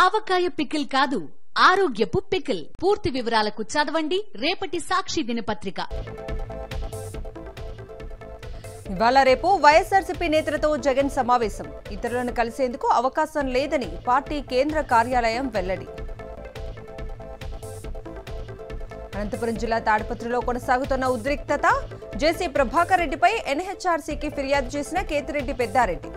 ఆవకాయ pickle కాదు, ఆరోగ్యపు pickle. పూర్తి వివరాలకు చదవండి రేపటి సాక్షి దినపత్రిక. ఇవాళ రేపు వైఎస్ఆర్సీపీ నేతలతో జగన్ సమావేశం. ఇతరులను కలిసేందుకు అవకాశం లేదని పార్టీ కేంద్ర కార్యాలయం వెల్లడి. అనంతపురం జిల్లా తాడిపత్రిలో కొనసాగుతున్న ఉద్రిక్తత. జేసీ ప్రభాకర్ రెడ్డిపై ఎన్హెచ్ఆర్సీకి ఫిర్యాదు చేసిన కేతిరెడ్డి పెద్దారెడ్డి.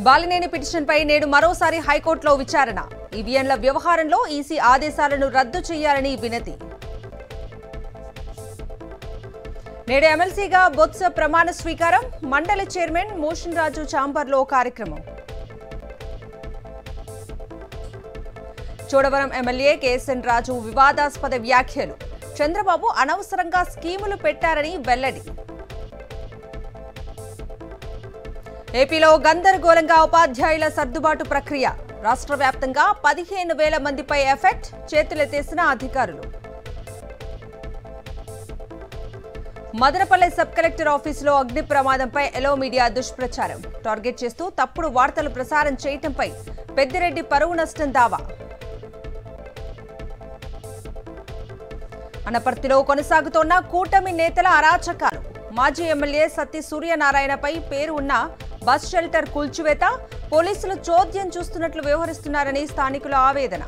బాలినేని పిటిషన్పై నేడు మరోసారి హైకోర్టులో విచారణ. ఈవీఎంల వ్యవహారంలో ఈసీ ఆదేశాలను రద్దు చేయాలని వినతి. నేడు ఎమ్మెల్సీగా బొత్స ప్రమాణ స్వీకారం. మండలి చైర్మన్ మోషన్ రాజు చాంబర్లో కార్యక్రమం. చోడవరం ఎమ్మెల్యే కేఎస్ఎన్ రాజు వివాదాస్పద వ్యాఖ్యలు. చంద్రబాబు అనవసరంగా స్కీములు పెట్టారని వెల్లడి. ఏపీలో గందరగోళంగా ఉపాధ్యాయుల సర్దుబాటు ప్రక్రియ. రాష్ట్ర వ్యాప్తంగా 15,000 మందిపై ఎఫెక్ట్. చేతులెత్తేసిన అధికారులు. మదనపల్లె సబ్ కలెక్టర్ ఆఫీసులో అగ్ని ప్రమాదంపై ఎలో మీడియా దుష్ప్రచారం. టార్గెట్ చేస్తూ తప్పుడు వార్తలు ప్రసారం చేయడంపై పెద్దిరెడ్డి పరువు నష్టం దావా. అనపర్తిలో కొనసాగుతోన్న కూటమి నేతల అరాచకాలు. మాజీ ఎమ్మెల్యే సత్తి సూర్యనారాయణపై పేరు ఉన్న బస్ షెల్టర్ కూల్చివేత. పోలీసులు చోద్యం చూస్తున్నట్లు వ్యవహరిస్తున్నారని స్థానికుల ఆవేదన.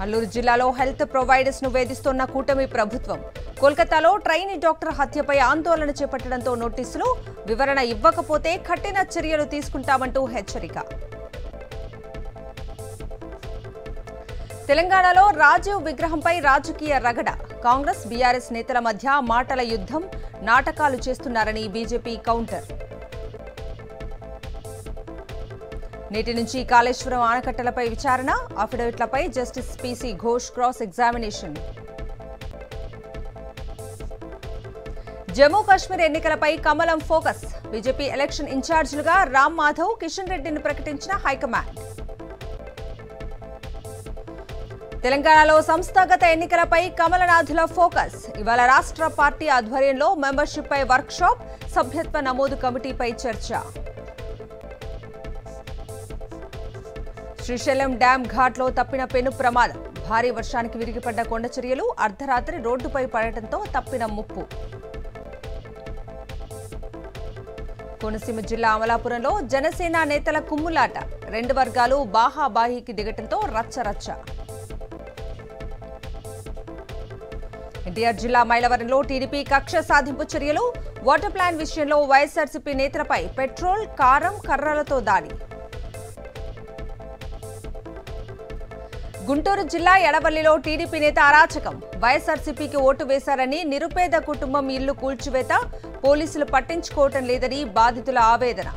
అల్లూరు జిల్లాలో హెల్త్ ప్రొవైడర్స్ ను వేధిస్తోన్న కూటమి ప్రభుత్వం. కోల్కతాలో ట్రైనీ డాక్టర్ హత్యపై ఆందోళన చేపట్టడంతో నోటీసులు. వివరణ ఇవ్వకపోతే కఠిన చర్యలు తీసుకుంటామంటూ హెచ్చరిక. తెలంగాణలో రాజీవ్ విగ్రహంపై రాజకీయ రగడ. కాంగ్రెస్ బీఆర్ఎస్ నేతల మధ్య మాటల యుద్ధం. నాటకాలు చేస్తున్నారని బీజేపీ కౌంటర్. నేటి నుంచి కాళేశ్వరం ఆనకట్టలపై విచారణ. అఫిడవిట్లపై justice PC Ghosh cross examination. Jammu Kashmir ఎన్నికలపై కమలం ఫోకస్. బీజేపీ ఎలక్షన్ ఇన్ఛార్జీలుగా రామ్ మాధవ్, కిషన్ రెడ్డిని ప్రకటించిన హైకమాండ్. తెలంగాణలో సంస్థాగత ఎన్నికలపై కమలనాథుల ఫోకస్. ఇవాళ రాష్ట్ర పార్టీ ఆధ్వర్యంలో మెంబర్షిప్ పై వర్క్ షాప్. సభ్యత్వ నమోదు కమిటీపై చర్చ. శ్రీశైలం డ్యాం ఘాట్లో తప్పిన పెను ప్రమాదం. భారీ వర్షానికి విరిగిపడ్డ కొండచర్యలు. అర్ధరాత్రి రోడ్డుపై పడటంతో తప్పిన ముప్పు. కోనసీమ జిల్లా అమలాపురంలో జనసేన నేతల కుమ్ములాట. 2 వర్గాలు బాహాబాహీకి దిగటంతో రచ్చరచ్చ. ఎన్టీఆర్ జిల్లా మైలవరంలో టీడీపీ కక్ష సాధింపు చర్యలు. వాటర్ ప్లాన్ విషయంలో వైఎస్ఆర్సీపీ నేతలపై పెట్రోల్, కారం, కర్రలతో దాడి. గుంటూరు జిల్లా ఎడవల్లిలో టీడీపీ నేత అరాచకం. వైఎస్ఆర్సీపీకి ఓటు వేశారని నిరుపేద కుటుంబం ఇల్లు కూల్చివేత. పోలీసులు పట్టించుకోవటం లేదని బాధితుల ఆవేదన.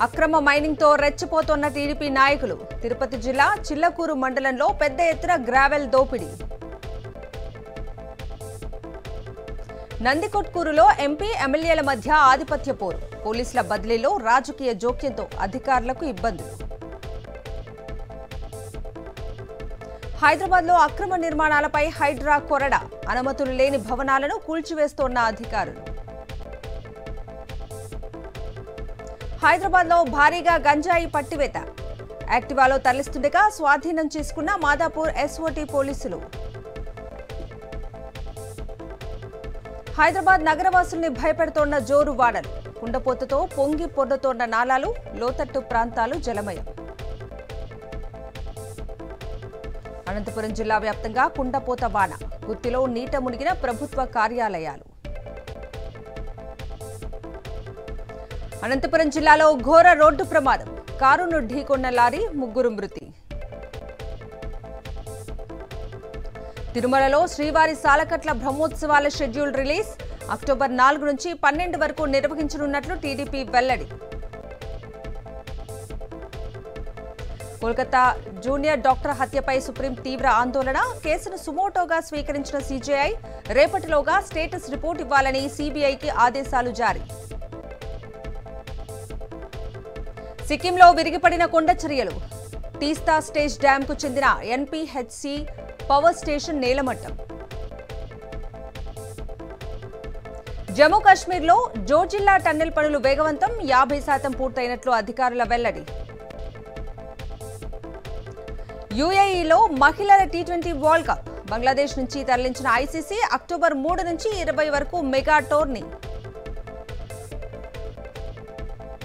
అక్రమ మైనింగ్తో రెచ్చిపోతోన్న టీడీపీ నాయకులు. తిరుపతి జిల్లా చిల్లకూరు మండలంలో పెద్ద ఎత్తున గ్రావెల్ దోపిడీ. నందికొట్కూరులో ఎంపీ, ఎమ్మెల్యేల మధ్య ఆధిపత్య పోరు. పోలీసుల బదిలీలో రాజకీయ జోక్యంతో అధికారులకు ఇబ్బందులు. హైదరాబాద్లో అక్రమ నిర్మాణాలపై హైడ్రా కొరడ. అనుమతులు లేని భవనాలను కూల్చివేస్తోన్న అధికారులు. హైదరాబాద్లో భారీగా గంజాయి పట్టివేత. యాక్టివాలో తరలిస్తుండగా స్వాధీనం చేసుకున్న మాదాపూర్ ఎస్ఓటీ పోలీసులు. హైదరాబాద్ నగరవాసుల్ని భయపెడుతోన్న జోరు వాడలు. కుండపోతతో పొంగి పొర్లుతోన్న నాలాలు. లోతట్టు ప్రాంతాలు జలమయం. అనంతపురం జిల్లా వ్యాప్తంగా కుండపోత వాన. గుత్తిలో నీట మునిగిన ప్రభుత్వ కార్యాలయాలు. అనంతపురం జిల్లాలో ఘోర రోడ్డు ప్రమాదం. కారును ఢీకొన్న లారీ. 3 మృతి. తిరుమలలో శ్రీవారి సాలకట్ల బ్రహ్మోత్సవాల షెడ్యూల్ రిలీజ్. అక్టోబర్ 4 నుంచి 12 వరకు నిర్వహించనున్నట్లు టీడీపీ వెల్లడి. కోల్కతా జూనియర్ డాక్టర్ హత్యపై సుప్రీం తీవ్ర ఆందోళన. కేసును సుమోటోగా స్వీకరించిన సీజేఐ రేపటిలోగా స్టేటస్ రిపోర్ట్ ఇవ్వాలని సీబీఐకి ఆదేశాలు జారీ. సిక్కింలో విరిగిపడిన కొండచర్యలు. తీస్తా స్టేజ్ డ్యాంకు చెందిన ఎన్పీహెచ్సి పవర్ స్టేషన్ నేలమట్టం. జమ్మూ కాశ్మీర్లో జోజిల్లా టన్నెల్ పనులు వేగవంతం 50% పూర్తయినట్లు అధికారుల వెల్లడి. యుఏఈలో మహిళల టీ20 వరల్డ్ కప్ బంగ్లాదేశ్ నుంచి తరలించిన ఐసీసీ అక్టోబర్ 3 నుంచి 20 వరకు మెగా టోర్నీ.